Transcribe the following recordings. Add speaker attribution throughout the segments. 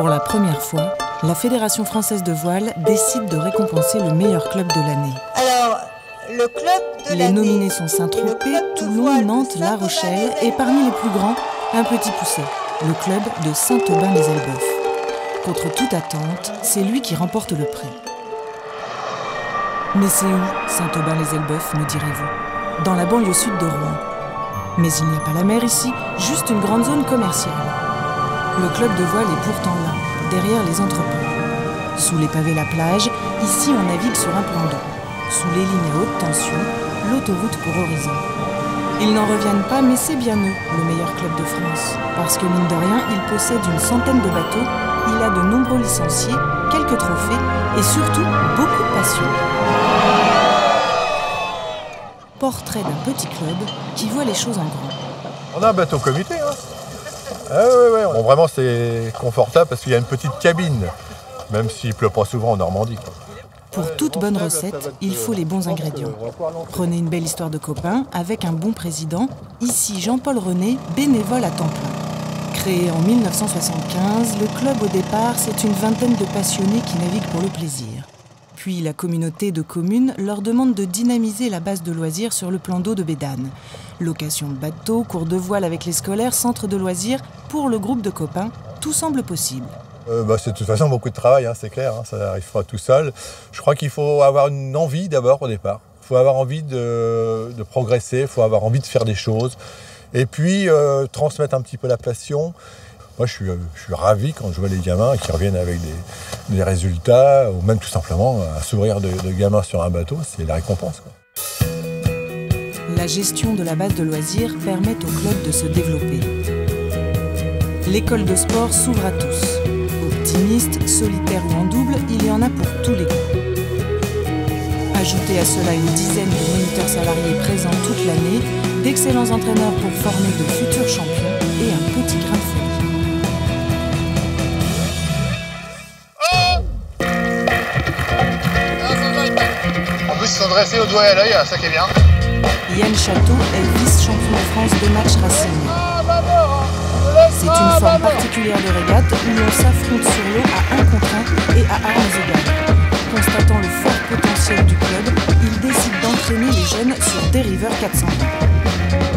Speaker 1: Pour la première fois, la Fédération française de voile décide de récompenser le meilleur club de l'année.
Speaker 2: Alors, le club de l'année.
Speaker 1: Les nominés sont Saint-Tropez, Toulon, Nantes, La Rochelle et parmi les plus grands, un petit poucet, le club de Saint-Aubin-les-Elbeuf. Contre toute attente, c'est lui qui remporte le prix. Mais c'est où Saint-Aubin-les-Elbeuf, me direz-vous? Dans la banlieue sud de Rouen. Mais il n'y a pas la mer ici, juste une grande zone commerciale. Le club de voile est pourtant là, derrière les entrepôts. Sous les pavés la plage, ici on navigue sur un plan d'eau. Sous les lignes à haute tension, l'autoroute pour horizon. Ils n'en reviennent pas, mais c'est bien eux, le meilleur club de France. Parce que mine de rien, il possède une centaine de bateaux, il a de nombreux licenciés, quelques trophées et surtout beaucoup de passion. Portrait d'un petit club qui voit les choses en grand.
Speaker 3: On a un bateau comité, hein. Ah ouais. Bon, vraiment c'est confortable parce qu'il y a une petite cabine, même s'il pleut pas souvent en Normandie, quoi.
Speaker 1: Pour toute bonne recette, il faut les bons ingrédients. Prenez une belle histoire de copain avec un bon président, ici Jean-Paul René, bénévole à temps plein. Créé en 1975, le club au départ, c'est une vingtaine de passionnés qui naviguent pour le plaisir. Puis la communauté de communes leur demande de dynamiser la base de loisirs sur le plan d'eau de Bédane. Location de bateaux, cours de voile avec les scolaires, centre de loisirs, pour le groupe de copains, tout semble possible.
Speaker 3: C'est de toute façon beaucoup de travail, hein, c'est clair, hein, ça n'arrive pas tout seul. Je crois qu'il faut avoir une envie d'abord au départ. Il faut avoir envie de progresser, il faut avoir envie de faire des choses. Et puis transmettre un petit peu la passion. Moi, je suis ravi quand je vois les gamins qui reviennent avec des résultats, ou même tout simplement un sourire de gamin sur un bateau, c'est la récompense, quoi.
Speaker 1: La gestion de la base de loisirs permet au club de se développer. L'école de sport s'ouvre à tous. Optimistes, solitaires ou en double, il y en a pour tous les goûts. Ajoutez à cela une dizaine de moniteurs salariés présents toute l'année, d'excellents entraîneurs pour former de futurs champions et un petit grain de folie.
Speaker 3: En plus, ils sont dressés au doigt et à l'œil, ça qui est bien.
Speaker 1: Yann Château est vice-champion de France de match racing. C'est une forme particulière de régate où l'on s'affronte sur l'eau à 1 contre 1 et à armes égales. Constatant le fort potentiel du club, il décide d'entraîner les jeunes sur Dériveur 400.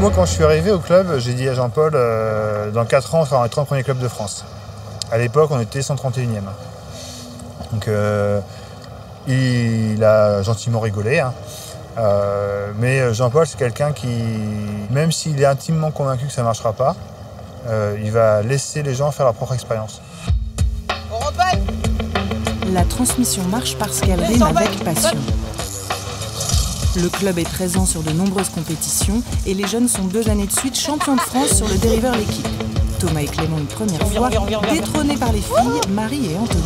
Speaker 4: Moi, quand je suis arrivé au club, j'ai dit à Jean-Paul, dans 4 ans, on sera dans les 30 premiers clubs de France. À l'époque, on était 131e. Donc, il a gentiment rigolé, hein. Mais Jean-Paul, c'est quelqu'un qui, même s'il est intimement convaincu que ça ne marchera pas, il va laisser les gens faire leur propre expérience.
Speaker 1: La transmission marche parce qu'elle rime avec passion. Le club est présent sur de nombreuses compétitions et les jeunes sont 2 années de suite champions de France sur le dériveur l'équipe. Thomas et Clément une première fois, détrônés par les filles Marie et Anthony.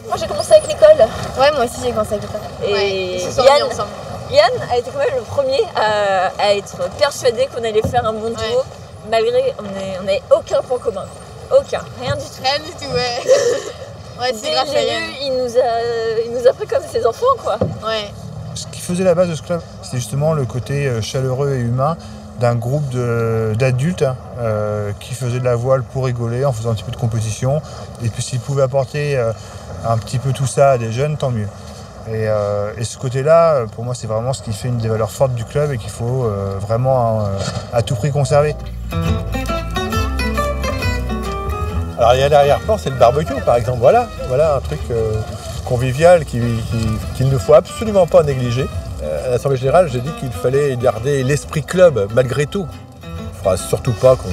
Speaker 5: Moi j'ai commencé avec l'école.
Speaker 6: Ouais, moi aussi j'ai commencé avec l'école.
Speaker 5: Et
Speaker 6: ouais,
Speaker 5: Yann a été quand même le premier à être persuadé qu'on allait faire un bon duo, malgré on n'avait aucun point commun. Aucun, rien du tout.
Speaker 6: Rien du tout, ouais. Ouais, c'est grâce à Yann.
Speaker 5: Il nous a pris comme ses enfants, quoi.
Speaker 6: Ouais.
Speaker 4: Ce qui faisait la base de ce club, c'était justement le côté chaleureux et humain d'un groupe d'adultes qui faisaient de la voile pour rigoler, en faisant un petit peu de compétition. Et puis s'ils pouvaient apporter un petit peu tout ça à des jeunes, tant mieux. Et ce côté-là, pour moi, c'est vraiment ce qui fait une des valeurs fortes du club et qu'il faut vraiment à tout prix conserver.
Speaker 3: Alors il y a l'arrière-plan, c'est le barbecue par exemple. Voilà un truc convivial qu'il ne faut absolument pas négliger. À l'Assemblée Générale, j'ai dit qu'il fallait garder l'esprit club malgré tout. Il ne faudra surtout pas qu'on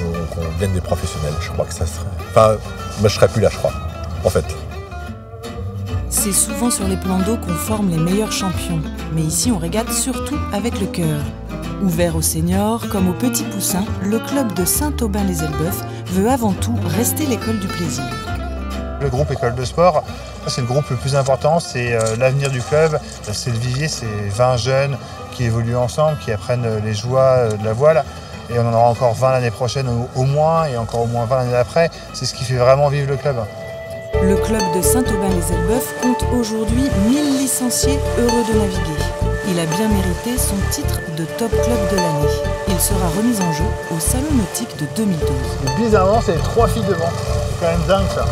Speaker 3: devienne des professionnels. Je crois que ça serait... Enfin, moi je serais plus là, je crois, en fait.
Speaker 1: C'est souvent sur les plans d'eau qu'on forme les meilleurs champions. Mais ici, on régate surtout avec le cœur. Ouvert aux seniors comme aux petits poussins, le club de Saint-Aubin-les-Elbeuf veut avant tout rester l'école du plaisir.
Speaker 4: Le groupe école de sport, c'est le groupe le plus important, c'est l'avenir du club. C'est le vivier, c'est 20 jeunes qui évoluent ensemble, qui apprennent les joies de la voile. Et on en aura encore 20 l'année prochaine au moins, et encore au moins 20 l'année d'après. C'est ce qui fait vraiment vivre le club.
Speaker 1: Le club de Saint-Aubin-les-Elbeuf compte aujourd'hui 1000 licenciés heureux de naviguer. Il a bien mérité son titre de top club de l'année. Il sera remis en jeu au Salon nautique de 2012.
Speaker 4: Bizarrement, c'est les 3 filles devant. C'est quand même dingue ça.